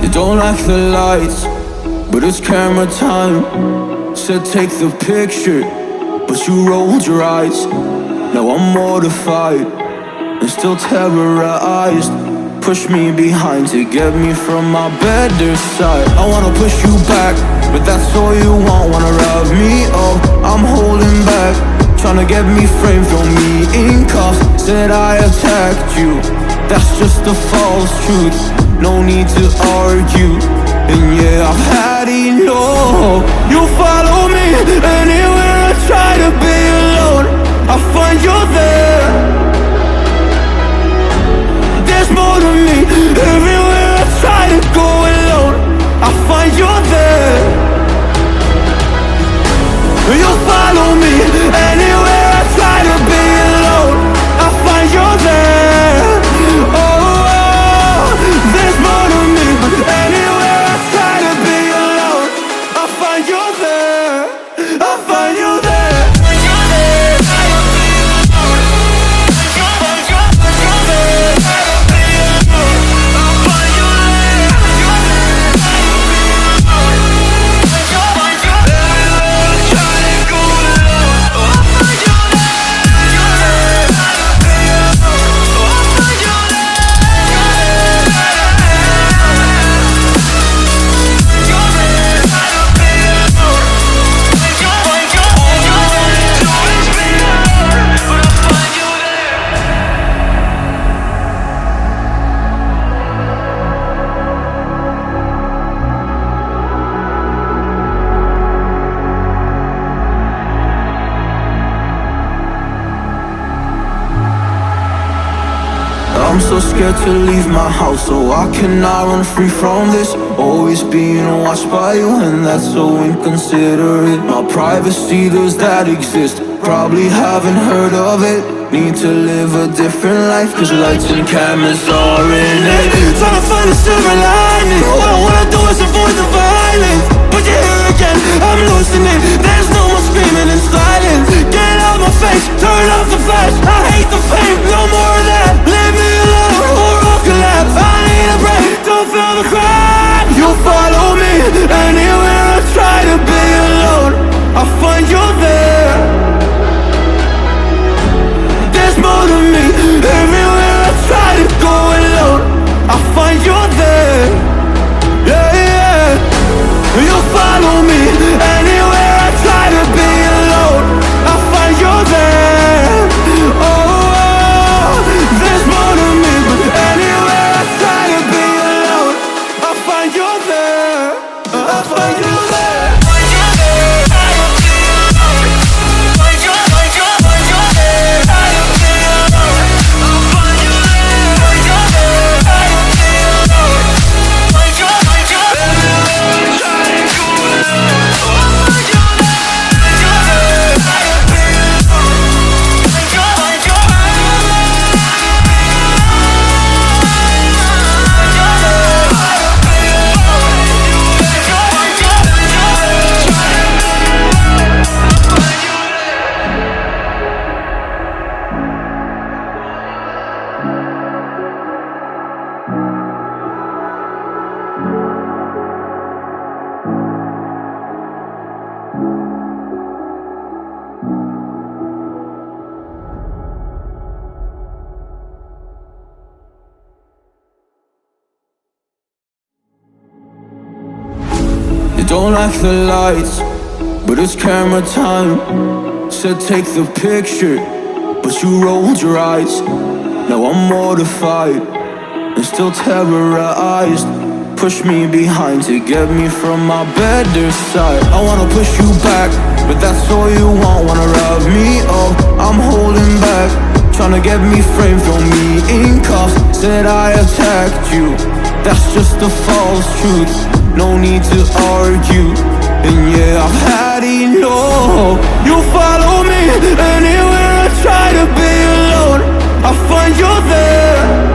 You don't like the lights, but it's camera time. Said take the picture, but you rolled your eyes. Now I'm mortified and still terrorized. Push me behind to get me from my better side. I wanna push you back, but that's all you want. Wanna rub me up, I'm holding back. Tryna get me framed, throw me in cuffs. Said I attacked you, that's just a false truth. No need to argue, and yeah, I've had enough. You follow me anywhere I try to be alone, I find you there. There's more to me, everywhere I try to go alone, I find you there. You follow me anywhere I try to be alone, I find you there. Oh, there's more to me, but anywhere I try to be alone, I find you there. I find you there. I'm so scared to leave my house, so I cannot run free from this. Always being watched by you, and that's so inconsiderate. My privacy, does that exist? Probably haven't heard of it. Need to live a different life, cause lights and cameras are in it. Trying to find a silver lining, all I wanna do is avoid the violence. But you're here again, I'm losing it. There's no more screaming in silence. Get out my face, turn off the flash. I hate the fame, no more of that. Leave me alone, or I'll collapse. I need a break, don't feel the crack. You follow me anywhere I try to be alone, I find you there. There's more to me, everywhere I try to go alone, I find you there. Yeah, yeah. You follow me anywhere I try to be alone, I find you there. Oh, there's more to me, but anywhere I try to be alone, I find you there. I find you there. Don't like the lights, but it's camera time. Said take the picture, but you rolled your eyes. Now I'm mortified and still terrorized. Push me behind to get me from my better side. I wanna push you back, but that's all you want. Wanna rub me up, I'm holding back. Tryna get me framed, throw me in cuffs. Said I attacked you, that's just a false truth. No need to argue, and yeah, I've had enough. You follow me anywhere I try to be alone, I find you there.